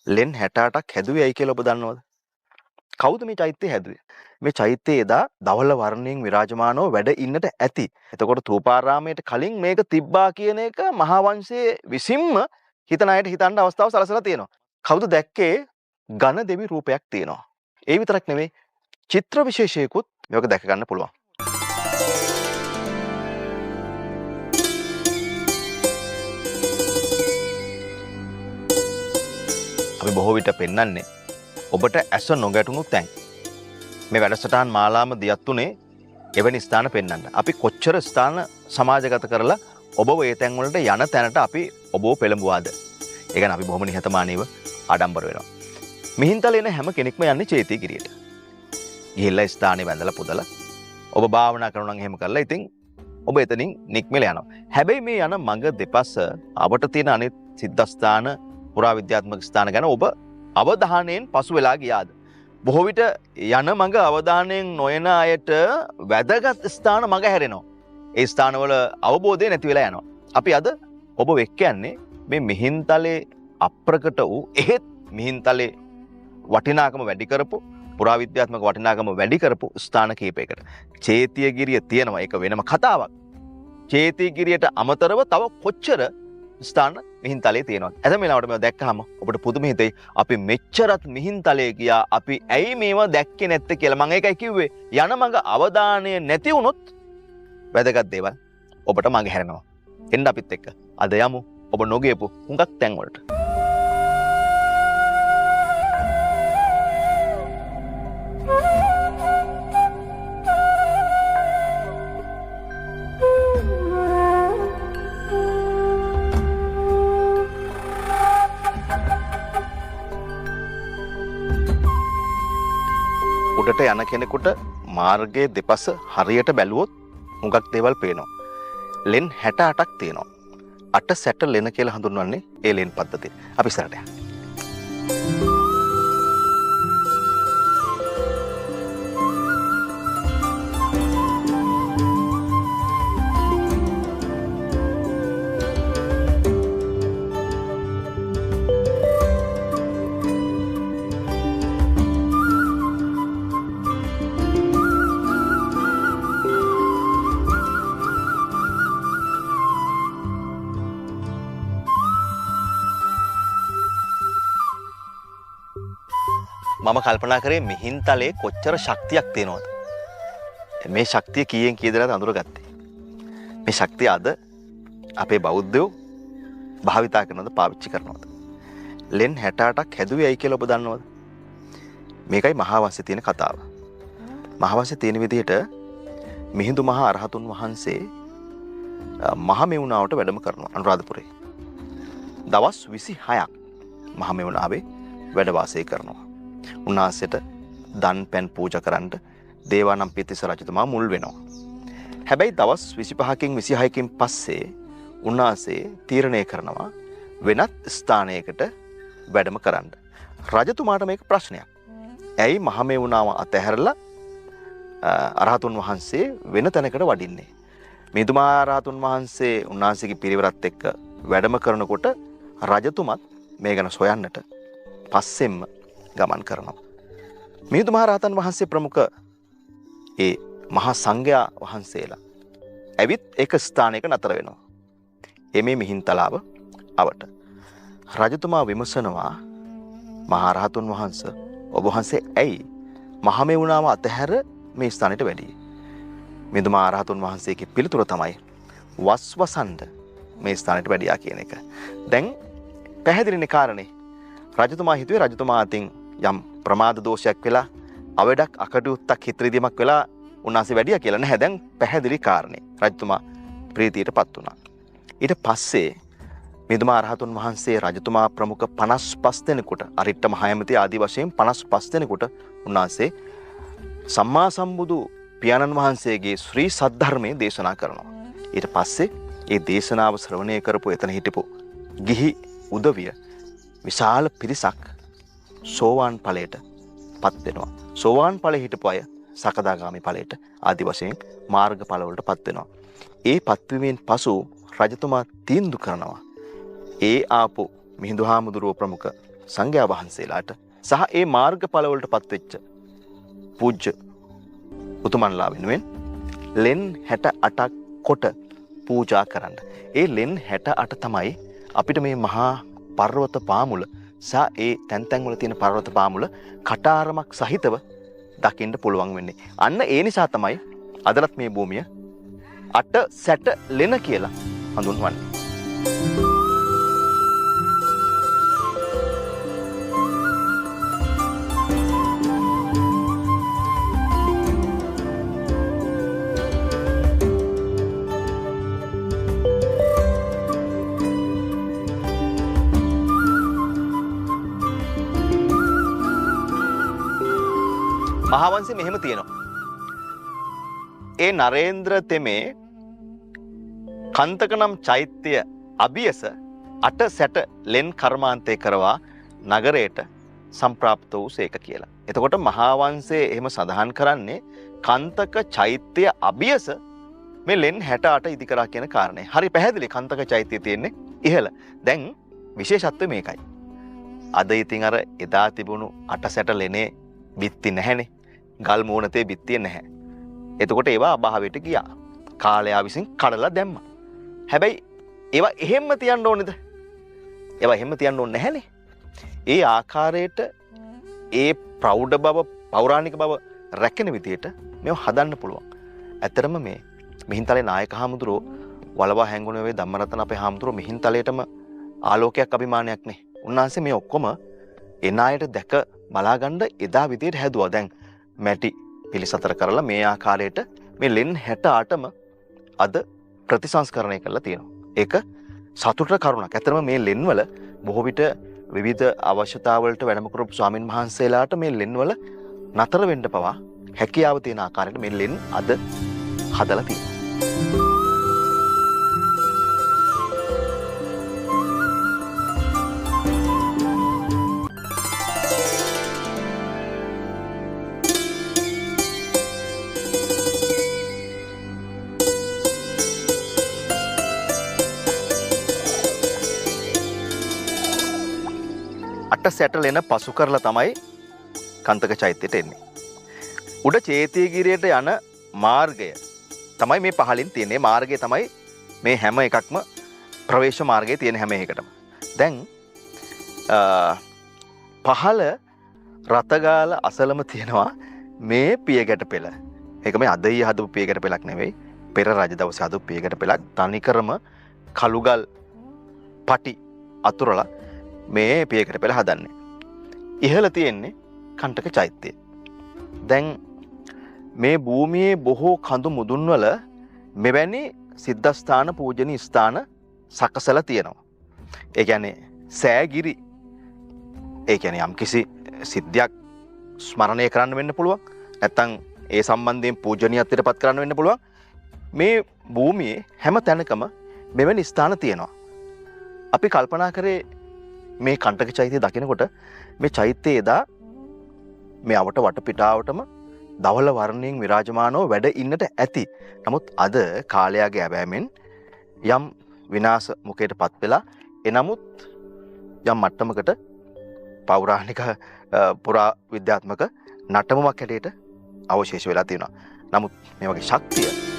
ලෙන් 68ක් හැදුවේ ඇයි කියලා ඔබ දන්නවද? කවුද මේ චෛත්‍යය හැදුවේ? මේ චෛත්‍යය එදා ධවල වර්ණයෙන් විරාජමානව වැඩ ඉන්නට ඇති. එතකොට ථූපාරාමයට කලින් මේක තිබ්බා කියන එක මහා වංශයේ විසින්ම හිතන අයට හිතන්න අවස්ථාව සලසලා තියෙනවා. කවුද දැක්කේ? ඝන දෙවි රූපයක් තියෙනවා. ඒ විතරක් නෙමෙයි චිත්‍ර විශේෂයකුත් මේක දැක ගන්න පුළුවන්. අපි බොහෝ විට පෙන්වන්නේ ඔබට ඇස නොගැටුණු තැන්. මේ වැඩසටහන් මාලාම දියත් උනේ එවැනි ස්ථාන පෙන්වන්න. අපි කොච්චර ස්ථාන සමාජගත කරලා ඔබව ඒ තැන් වලට යන තැනට අපි ඔබව පෙළඹුවාද? ඒ කියන්නේ අපි බොහොම නිහතමානීව ආඩම්බර වෙනවා. මිහින්තල එන හැම කෙනෙක්ම යන්නේ චේතිගිරියට. ගිහිල්ලා ස්ථානේ වැඳලා පුදලා ඔබ භාවනා කරනවා නම් එහෙම කරලා ඉතින් ඔබ එතනින් නික්මෙලා යනවා. හැබැයි මේ යන මඟ දෙපස අපට තියෙන අනිත් සිද්ධාස්ථාන පුරා විද්‍යාත්මක ස්ථාන ගැන ඔබ අවධානයෙන් පසු වෙලා ගියාද? බොහෝ විට යන මඟ අවධානයෙන් නොයන අයට වැදගත් ස්ථාන මඟ හැරෙනවා. ඒ ස්ථානවල අවබෝධය නැති වෙලා යනවා. අපි අද ඔබ වෙක් යන්නේ මේ මිහින්තලේ අප්‍රකට වූ එහෙත් මිහින්තලේ වටිනාකම වැඩි කරපු පුරාවිද්‍යාත්මක වටිනාකම වැඩි කරපු ස්ථාන කීපයකට. චේතියගිරිය තියෙනවා, ඒක වෙනම කතාවක්. චේතියගිරියට අමතරව තව කොච්චර ස්ථාන මිහින්තලේ තියෙනවා. ඇතැම් වෙලාවට මේවා දැක්කහම ඔබට පුදුම හිතෙයි අපි මෙච්චරත් මිහින්තලේ ගියා, අපි ඇයි මේවා දැක්කේ නැත්තේ කියලා. මම ඒකයි කිව්වේ යන මඟ අවධානය නැති වුණොත් වැදගත් දේවල් ඔබට මඟ හැරෙනවා. එන්න අපිත් එක්ක අද යමු ඔබ නොගියපු හුඟක් තැන් වලට. උඩට යන කෙනෙකුට මාර්ගයේ දෙපස හරියට බැලුවොත් හුඟක් දේවල් පේනවා. ලෙන් 68ක් තියෙනවා. 8 සැට ලෙන කියලා හඳුන්වන්නේ ඒ ලෙන් පද්ධතිය. අපි ඉස්සරහට යමු. මම කල්පනා කරේ මිහින්තලේ කොච්චර ශක්තියක් තියෙනවද? මේ ශක්තිය කීයෙන් කී දෙනාද අඳුරගත්තේ? මේ ශක්තිය අද අපේ බෞද්ධයෝ භාවිතා කරනවද, පාවිච්චි කරනවද? ලෙන් 68ක් හැදුවේ ඇයි කියලා ඔබ දන්නවද? මේකයි මහා වංශයේ තියෙන කතාව. මහා වංශයේ තියෙන විදිහට මිහිඳු මහ අරහතුන් වහන්සේ මහමෙවුනාවට වැඩම කරනවා අනුරාධපුරේ. දවස් 26ක් මහමෙවුනාවේ වැඩ වාසය කරනවා. උන්වහන්සේට දන් පැන් පූජා කරන්න දේවානම්පියතිස්ස රජතුමා මුල් වෙනවා. හැබැයි දවස් 25කින් 26කින් පස්සේ උන්වහන්සේ තීරණය කරනවා වෙනත් ස්ථානයකට වැඩම කරන්න. රජතුමාට මේක ප්‍රශ්නයක්. ඇයි මහමෙවුනාව අතහැරලා අරහතුන් වහන්සේ වෙන තැනකට වඩින්නේ? මිහිඳුමා රහතුන් වහන්සේ උන්වහන්සේගේ පිරිවරත් එක්ක වැඩම කරනකොට රජතුමත් මේ ගැන සොයන්නට පස්සෙන්ම ගමන් කරනවා. මිහිඳු මහ රහතන් වහන්සේ ප්‍රමුඛ ඒ මහා සංඝයා වහන්සේලා ඇවිත් එක ස්ථානයක නතර වෙනවා. එමේ මිහින්තලාව අවට. රජතුමා විමසනවා මහා රහතුන් වහන්සේ ඔබ වහන්සේ ඇයි මහමෙවුනාව අතහැර මේ ස්ථානෙට වැඩියේ? මිහිඳු මහ රහතුන් වහන්සේගේ පිළිතුර තමයි වස්වසන්ඩ මේ ස්ථානෙට වැඩියා කියන එක. දැන් පැහැදිලිනේ කාරණේ. රජතුමා හිතුවේ රජතුමා අතින් යම් ප්‍රමාද දෝෂයක් වෙලා අවඩක් අකටයුත්තක් හිතරිදීමක් වෙලා උන්වහන්සේ වැඩියා කියලා නැහැ. දැන් පැහැදිලි කාරණේ. රජතුමා ප්‍රීතියටපත් වුණා. ඊට පස්සේ මිහිඳු මහ රහතුන් වහන්සේ රජතුමා ප්‍රමුඛ 55 දෙනෙකුට අරිට්ඨ මහ ඇමති ආදී වශයෙන් 55 දෙනෙකුට උන්වහන්සේ සම්මා සම්බුදු පියාණන් වහන්සේගේ ශ්‍රී සද්ධර්මයේ දේශනා කරනවා. ඊට පස්සේ ඒ දේශනාව ශ්‍රවණය කරපු එතන හිටපු ගිහි උදවිය විශාල පිරිසක් සෝවාන් ඵලයට පත් වෙනවා. සෝවාන් ඵලෙ හිටපු අය සකදාගාමි ඵලයට ආදි වශයෙන් මාර්ග ඵලවලට පත් වෙනවා. ඒ පත්වීමෙන් පසු රජතුමා තීන්දුව කරනවා ඒ ආපු මිහිඳු හාමුදුරුව ප්‍රමුඛ සංඝයා වහන්සේලාට සහ ඒ මාර්ගඵලවලට පත්වෙච්ච පූජ්‍ය උතුමන්ලා වෙනුවෙන් ලෙන් 68ක් කොට පූජා කරන්න. ඒ ලෙන් 68 තමයි අපිට මේ මහා පර්වත පාමුල සහ ඒ තැන් වල තියෙන පර්වත පාමුල කටාරමක් සහිතව දකින්න පුළුවන් වෙන්නේ. අන්න ඒ නිසා තමයි අදලත් මේ භූමිය 8 සැට ලෙන කියලා හඳුන්වන්නේ. මහාවංශේ මෙහෙම තියෙනවා. ඒ නරේන්ද්‍ර තෙමේ කන්තක නම් චෛත්‍ය අභියස 8 සැට ලෙන් කර්මාන්තේ කරවා නගරයට සම්ප්‍රාප්ත වූ සේක කියලා. එතකොට මහාවංශයේ එහෙම සඳහන් කරන්නේ කන්තක චෛත්‍ය අභියස මේ ලෙන් 68 ඉදි කරා කියන කාරණේ. හරි පැහැදිලි. කන්තක චෛත්‍යය තියෙන්නේ ඉහළ. දැන් විශේෂත්වය මේකයි. අද ඉතින් අර එදා තිබුණු 8 සැට ලෙනේ බිත්ති නැහැනේ. ගල් මූණතේ බිත්තිය නැහැ. එතකොට ඒවා අභාවයට ගියා. කාලයා විසින් කඩලා දැම්මා. හැබැයි ඒවා එහෙම්ම තියන්න ඕනේද? ඒවා එහෙම්ම තියන්න ඕනේ නැහැනේ. ඒ ආකාරයට ඒ ප්‍රෞಢ බව, පෞරාණික බව රැකෙන විදියට මේව හදන්න පුළුවන්. ඇත්තරම මේ මිහින්තලේ නායක හාමුදුරුවෝ වලවා හැංගුණේ වේ ධම්මරතන අපේ හාමුදුරුවෝ මිහින්තලේටම ආලෝකයක් අභිමානයක් නේ. උන්වහන්සේ මේ ඔක්කොම එනායට දැක බලාගන්න එදා විදියට හැදුවා. දැන් මැටි පිළිසතර කරලා මේ ආකාරයට මේ ලෙන් 68ම අද ප්‍රතිසංස්කරණය කරලා තියෙනවා. ඒක සතුට කරුණක්. ඇත්තටම මේ ලෙන් වල බොහෝ විට විවිධ අවශ්‍යතාවලට වැඩම කරපු ස්වාමින් වහන්සේලාට මේ ලෙන් වල නතර වෙන්න පවා හැකියාව තියෙන ආකාරයට මේ ලෙන් අද හදලා තියෙනවා. සැටලෙන පසු කරලා තමයි කන්තක චෛත්‍යයට එන්නේ. උඩ චේතියගිරියට යන මාර්ගය තමයි මේ පහලින් තියෙන්නේ. මාර්ගය තමයි මේ හැම එකක්ම ප්‍රවේශ මාර්ගයේ තියෙන හැම එකකටම. දැන් පහළ රතගාල අසලම තියෙනවා මේ පියගැට පෙළ. ඒක මේ අද ඊයේ හදපු පියගැට පෙළක් නෙවෙයි. පෙර රජ දවසේ හදපු පියගැට පෙළක්. තනිකරම කළුගල් පටි අතුරලා මේ පියගැට පෙළ හදන්නේ. ඉහළ තියෙන්නේ කන්ටක චෛත්‍යය. දැන් මේ භූමියේ බොහෝ කඳු මුදුන් වල මෙවැනි සිද්ධාස්ථාන පූජනීය ස්ථාන සකසලා තියෙනවා. ඒ කියන්නේ සෑගිරි. ඒ කියන්නේ යම්කිසි සිද්ධියක් ස්මරණය කරන්න වෙන්න පුළුවන්. නැත්නම් ඒ සම්බන්ධයෙන් පූජනීයත්වයට පත් කරන්න වෙන්න පුළුවන්. මේ භූමියේ හැම තැනකම මෙවැනි ස්ථාන තියෙනවා. අපි කල්පනා කරේ මේ කන්ටක චෛත්‍යය දකිනකොට මේ චෛත්‍යය එදා මේ අවට වටපිටාවටම දවල වර්ණයෙන් විරාජමානව වැඩ ඉන්නට ඇති. නමුත් අද කාලයාගේ ඇබෑමෙන් යම් විනාශ මුඛයට පත් වෙලා එනමුත් යම් මට්ටමකට පෞරාණික පුරා විද්‍යාත්මක නටමක් හැටියට අවශේෂ වෙලා තියෙනවා. නමුත් මේ වගේ ශක්තිය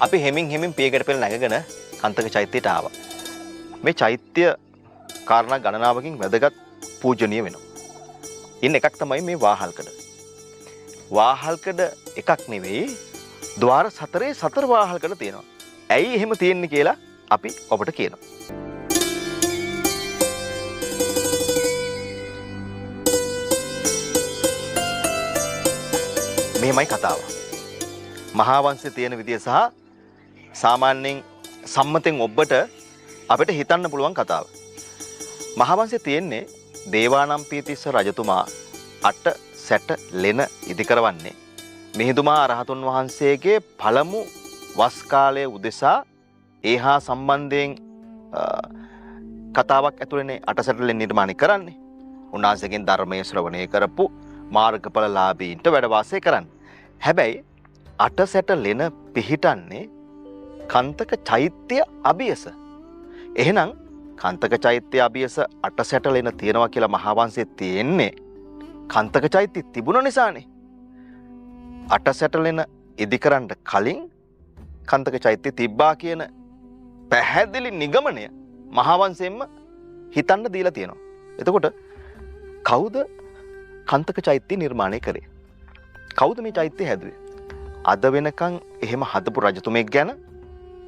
අපි හෙමින් පියගැට පෙළ නැගගෙන කන්තක චෛත්‍යයට ආවා. මේ චෛත්‍ය කාරණා ගණනාවකින් වැදගත් පූජනීය වෙනවා. ඉන්න එකක් තමයි මේ වාහල්කඩ. වාහල්කඩ එකක් නෙවෙයි ద్వාර 4 වාහල්කඩ තියෙනවා. ඇයි එහෙම තියෙන්නේ කියලා අපි ඔබට කියනවා. මෙහෙමයි කතාව. මහා වංශයේ තියෙන විදිය සහ සාමාන්‍යයෙන් සම්මතෙන් ඔබට අපිට හිතන්න පුළුවන් කතාව. මහාවංශයේ තියෙන්නේ දේවානම්පියතිස්ස රජතුමා 8 සැට ලෙන ඉදි කරවන්නේ මිහිඳුමා රහතුන් වහන්සේගේ පළමු වස් කාලයේ උදෙසා ඒහා සම්බන්ධයෙන් කතාවක් ඇතුළේනේ 8 සැට ලෙන නිර්මාණය කරන්නේ. උන්වහන්සේගෙන් ධර්මයේ ශ්‍රවණය කරපු මාර්ගඵලලාභීන්ට වැඩ වාසය කරන්නේ. හැබැයි 8 සැට ලෙන පිහිටන්නේ කන්තක චෛත්‍ය අභියස. එහෙනම් කන්තක චෛත්‍ය අභියස 8 සැට ලෙන තියෙනවා කියලා මහාවංශයේ තියෙන්නේ කන්තක චෛත්‍ය තිබුණ නිසානේ. 8 සැට ලෙන ඉදි කරන්න කලින් කන්තක චෛත්‍ය තිබ්බා කියන පැහැදිලි නිගමනය මහාවංශයෙන්ම හිතන්න දීලා තියෙනවා. එතකොට කවුද කන්තක චෛත්‍ය නිර්මාණය කරේ? කවුද මේ චෛත්‍ය හැදුවේ? අද වෙනකන් එහෙම හදපු රජතුමෙක් ගැන,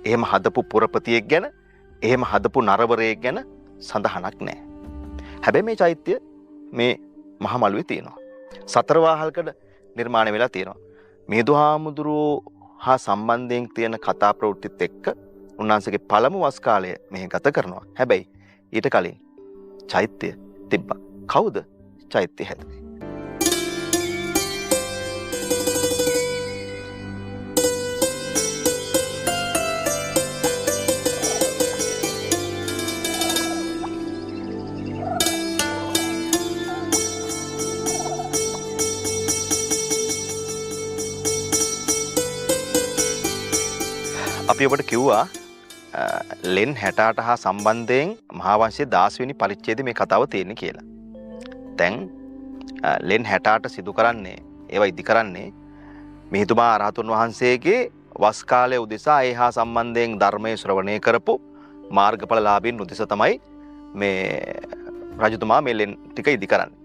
එහෙම හදපු පුරපතියෙක් ගැන, එහෙම හදපු නරවරයෙක් ගැන සඳහනක් නැහැ. හැබැයි මේ චෛත්‍ය මේ මහා මළුවේ තියෙනවා. සතරවාහල්කඩ නිර්මාණය වෙලා තියෙනවා. මිහිඳුහාමුදුරුවෝ හා සම්බන්ධයෙන් තියෙන කතා ප්‍රවෘත්තිත් එක්ක උන්වහන්සේගේ පළමු වස් කාලය මෙහි ගත කරනවා. හැබැයි ඊට කලින් චෛත්‍ය තිබ්බා. කවුද චෛත්‍ය හැදුවේ? අපි ඔබට කිව්වා ලෙන් 68 හා සම්බන්ධයෙන් මහාවංශයේ 10 වෙනි පරිච්ඡේදයේ මේ කතාව තියෙන්නේ කියලා. දැන් ලෙන් 68 සිදු කරන්නේ ඒවා ඉදි කරන්නේ මිහිඳුමා රහතුන් වහන්සේගේ වස් කාලයේ උදෙසා ඒ හා සම්බන්ධයෙන් ධර්මයේ ශ්‍රවණය කරපු මාර්ගඵලලාභීන් උදෙසා තමයි මේ රජතුමා මේ ලෙන් ටික ඉදි කරන්නේ.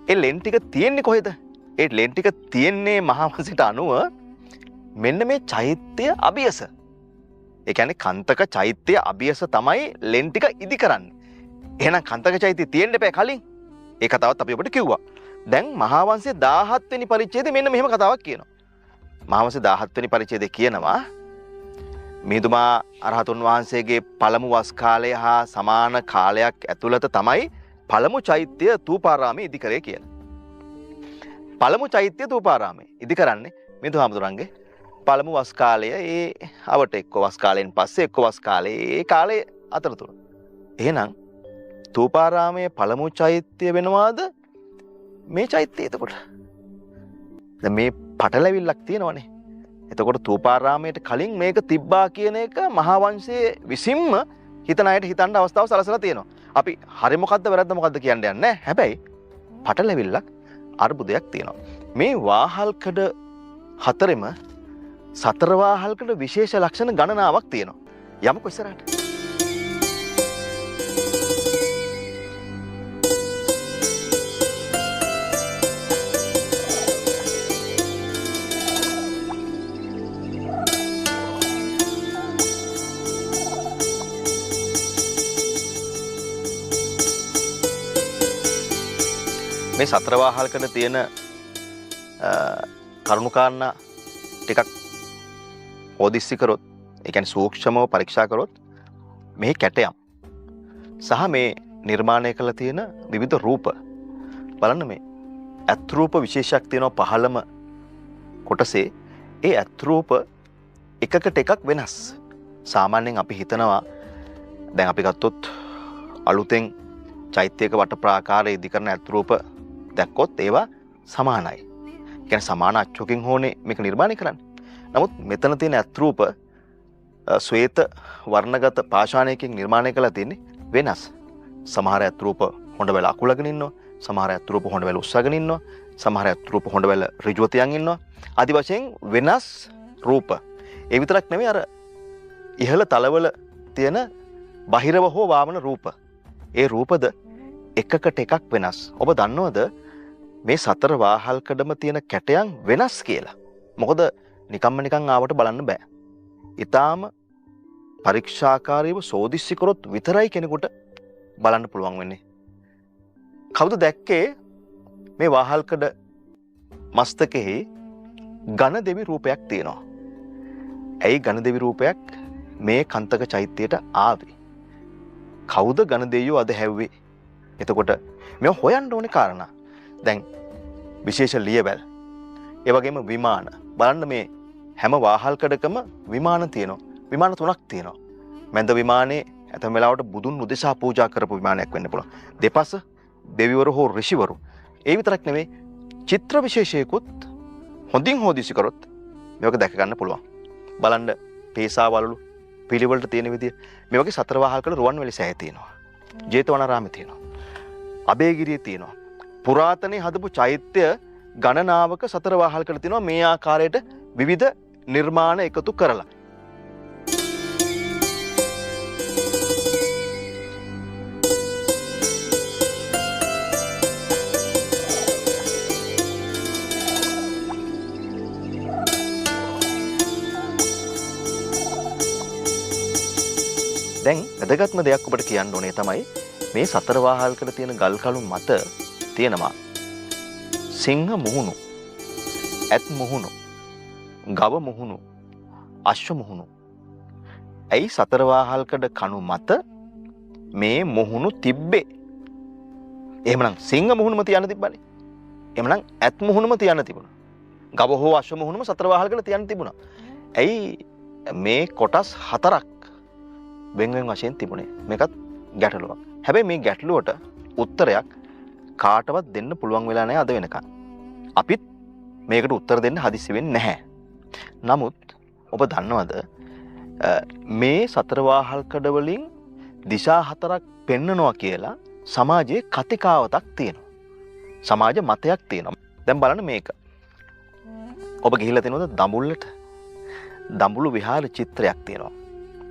ඒ ලෙන් ටික තියෙන්නේ කොහෙද? ඒ ලෙන් ටික තියෙන්නේ මහාවංශයට අනුව මෙන්න මේ චෛත්‍ය අභියස. ඒ කියන්නේ කන්තක චෛත්‍ය අභියස තමයි ලෙන් ටික ඉදි කරන්නේ. එහෙනම් කන්තක චෛත්‍ය තියෙන්න එපා කලින්. ඒ කතාවත් අපි ඔබට කිව්වා. දැන් මහාවංශයේ 17 වෙනි පරිච්ඡේදයේ මෙන්න මෙහෙම කතාවක් කියනවා. මහාවංශයේ 17 වෙනි පරිච්ඡේදයේ කියනවා මිහිඳුමා රහතුන් වහන්සේගේ පළමු වස් කාලය හා සමාන කාලයක් ඇතුළත තමයි පළමු චෛත්‍ය තූපාරාමයේ ඉදි කරේ කියලා. පළමු චෛත්‍ය තූපාරාමයේ ඉදි කරන්නේ මිහිඳුහාමුදුරන්ගේ පළමු වස් කාලය ඒ අවට එක්ක වස් කාලයෙන් පස්සේ එක්ක වස් කාලේ ඒ කාලේ අතරතුර. එහෙනම් තූපාරාමයේ පළමු චෛත්‍ය වෙනවාද මේ චෛත්‍යය? එතකොට දැන් මේ පටලැවිල්ලක් තියෙනවනේ. එතකොට තූපාරාමයට කලින් මේක තිබ්බා කියන එක මහාවංශයේ විසින්ම හිතන අයට හිතන්න අවස්ථාව සලසලා තියෙනවා. අපි හරි මොකද්ද වැරද්ද මොකද්ද කියන්න යන්නේ නැහැ. හැබැයි පටලැවිල්ලක් අර්බුදයක් තියෙනවා. මේ වාහල්කඩ හතරෙම සතරවාහල්කඩ විශේෂ ලක්ෂණ ගණනාවක් තියෙනවා. යමුකෝ ඉස්සරහට. මේ සතරවාහල්කඩ තියෙන කරුණුකාරණා ටිකක් ඕදිස්සි කරොත්, ඒ කියන්නේ සූක්ෂමව පරීක්ෂා කරොත් මේ කැටයම් සහ මේ නිර්මාණය කළ තියෙන විවිධ රූප බලන්න. මේ ඇත් රූප විශේෂයක් තියෙනවා පහළම කොටසේ. ඒ ඇත් රූප එකකට එකක් වෙනස්. සාමාන්‍යයෙන් අපි හිතනවා දැන් අපි ගත්තොත් අලුතෙන් චෛත්‍යයක වට ප්‍රාකාරයේ ඉදි කරන ඇත් රූප දැක්කොත් ඒවා සමානයි. ඒ කියන්නේ සමාන අච්චුවකින් හෝනේ මේක නිර්මාණය කරන්නේ. නමුත් මෙතන තියෙන ඇත් රූප ශ්වේත වර්ණගත පාෂාණයකින් නිර්මාණය කරලා තියෙන්නේ වෙනස්. සමහර ඇත් රූප හොඬ වැල අකුලගෙන ඉන්නවා, සමහර ඇත් රූප හොඬ වැල උස්සගෙන ඉන්නවා, සමහර ඇත් රූප හොඬ වැල ඍජුව තියන් ඉන්නවා. ආදි වශයෙන් වෙනස් රූප. ඒ විතරක් නෙමෙයි අර ඉහළ තලවල තියෙන බහිරව හෝ වාමන රූප. ඒ රූපද එකකට එකක් වෙනස්. ඔබ දන්නවද මේ සතර වාහල්කඩම තියෙන කැටයන් වෙනස් කියලා? මොකද නිකම්ම නිකන් ආවට බලන්න බෑ. ඊටාම පරීක්ෂාකාරීව සෝදිස්සි කරොත් විතරයි කෙනෙකුට බලන්න පුළුවන් වෙන්නේ. කවුද දැක්කේ මේ වාහල්කඩ මස්තකෙහි ඝන දෙවි රූපයක් තියෙනවා? ඇයි ඝන දෙවි රූපයක් මේ කන්තක චෛත්‍යයට ආවේ? කවුද ඝන දෙවියෝ අද හැව්වේ? එතකොට මේ හොයන්න ඕනේ කාරණා. දැන් විශේෂ ලියවැල්, ඒ වගේම විමාන. බලන්න මේ හැම වාහල්කඩකම විමාන තියෙනවා. විමාන 3ක් තියෙනවා. මැද විමානේ ඇතැම් වෙලාවට බුදුන් උදෙසා පූජා කරපු විමානයක් වෙන්න පුළුවන්. දෙපස දෙවිවරු හෝ ඍෂිවරු. ඒ විතරක් නෙමෙයි, චිත්‍ර විශේෂයකුත් හොඳින් හොදිසි කරොත් මේක දැක ගන්න පුළුවන්. බලන්න පේසාවලු පිළිවෙලට තියෙන විදිය. මේ වගේ 4 වාහල්කඩ රුවන්වැලි සෑය තියෙනවා. ජේතවනාරාමේ තියෙනවා. අබේගිරියේ තියෙනවා. පුරාතනයේ හදපු චෛත්‍ය ගණනාවක 4 වාහල්කඩ තියෙනවා මේ ආකාරයට විවිධ නිර්මාණ එකතු කරලා. දැන් වැදගත්ම දෙයක් ඔබට කියන්න ඕනේ තමයි මේ 4 වාහල්කඩ තියෙන ගල් කණු මත තියෙනවා සිංහ මුහුණු, ඇත් මුහුණු, ගව මුහුණු, අශ්ව මුහුණු. ඇයි 4 වාහල්කඩ කණු මත මේ මුහුණු තිබ්බේ? එහෙමනම් සිංහ මුහුණුම තියන්න තිබ්බනේ. එහෙමනම් ඇත් මුහුණුම තියන්න තිබුණා. ගව හෝ අශ්ව මුහුණුම 4 වාහල්කඩ තියන්න තිබුණා. ඇයි මේ කොටස් 4ක් වෙන වෙන වශයෙන් තිබුණේ? මේකත් ගැටලුවක්. හැබැයි මේ ගැටලුවට උත්තරයක් කාටවත් දෙන්න පුළුවන් වෙලා නැහැ අද වෙනකන්. අපිත් මේකට උත්තර දෙන්න හදිස්සි වෙන්නේ නැහැ. නමුත් ඔබ දන්නවද මේ 4 වාහල්කඩ වලින් දිශා 4ක් පෙන්නනවා කියලා සමාජයේ කතිකාවතක් තියෙනවා. සමාජ මතයක් තියෙනවා. දැන් බලන්න මේක. ඔබ ගිහිල්ලා තියෙනවද දඹුල්ලට? දඹුල්ල විහාර චිත්‍රයක් තියෙනවා.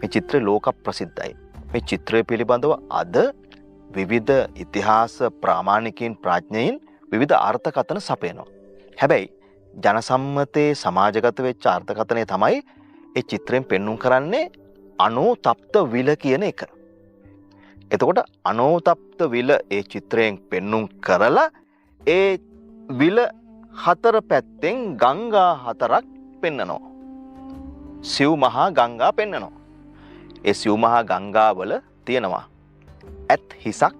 මේ චිත්‍රය ලෝක ප්‍රසිද්ධයි. මේ චිත්‍රය පිළිබඳව අද විවිධ ඉතිහාස ප්‍රාමාණිකයින් ප්‍රඥයින් විවිධ අර්ථකථන සපයනවා. හැබැයි ජනසම්මතයේ සමාජගත වෙච්ච අර්ථකථනය තමයි ඒ චිත්‍රයෙන් පෙන්වුම් කරන්නේ අනෝතප්ත විල කියන එක. එතකොට අනෝතප්ත විල ඒ චිත්‍රයෙන් පෙන්වුම් කරලා ඒ විල 4 පැත්තෙන් ගංගා 4ක් පෙන්නනවා. සිව් මහා ගංගා පෙන්නනවා. ඒ සිව් මහා ගංගාවල තියෙනවා ඇත් හිසක්,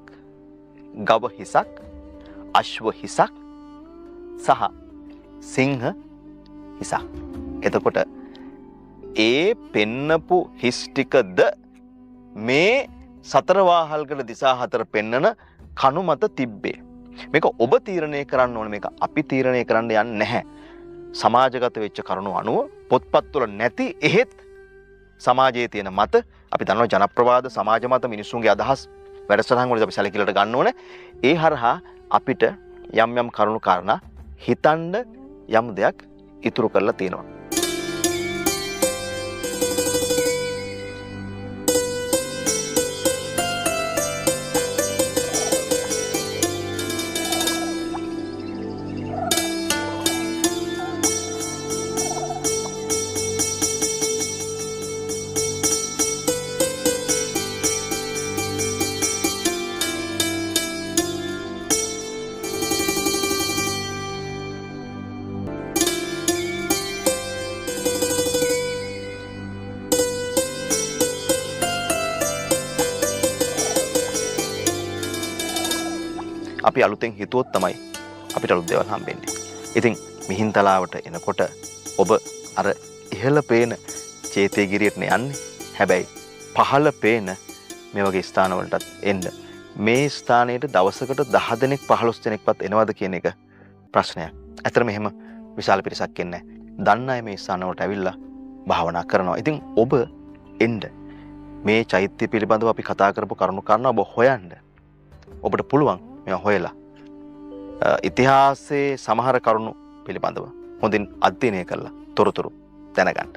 ගව හිසක්, අශ්ව හිසක් සහ සිංහ හිසක්. එතකොට ඒ පෙන්නපු හිස් ටිකද මේ 4 වාහල්කඩ දිසා 4 පෙන්නන කණු මත තිබ්බේ. මේක ඔබ තීරණය කරන්න ඕනේ. මේක අපි තීරණය කරන්න යන්නේ නැහැ. සමාජගත වෙච්ච කරුණු අනුව පොත්පත්වල නැති එහෙත් සමාජයේ තියෙන මත අපි දන්නවා ජනප්‍රවාද සමාජ මත මිනිස්සුන්ගේ අදහස් වැඩසටහන් වලදී අපි සැලකිලිට ගන්න ඕනේ. ඒ හරහා අපිට යම් යම් කරුණු කාරණා හිතන්න යම් දෙයක් ඉතුරු කරලා තියෙනවා. අපි අලුතෙන් හිතුවොත් තමයි අපිට අලුත් දේවල් හම්බෙන්නේ. ඉතින් මිහින්තලාවට එනකොට ඔබ අර ඉහළ පේන චේතේගිරියට යන්නේ. හැබැයි පහළ පේන මේ වගේ ස්ථානවලටත් එන්න. මේ ස්ථානයට දවසකට 10 දෙනෙක් 15 දෙනෙක්වත් එනවද කියන එක ප්‍රශ්නයක්. ඇත්තටම එහෙම විශාල පිරිසක් එන්නේ නැහැ. දන්න අය මේ ස්ථානවලට ඇවිල්ලා භාවනා කරනවා. ඉතින් ඔබ එන්න. මේ චෛත්‍ය පිළිබඳව අපි කතා කරපු කරුණු කාරණා ඔබ හොයන්න. ඔබට පුළුවන් මේ හොයලා ඉතිහාසයේ සමහර කරුණු පිළිබඳව හොඳින් අධ්‍යයනය කරලා තොරතුරු දැනගන්න.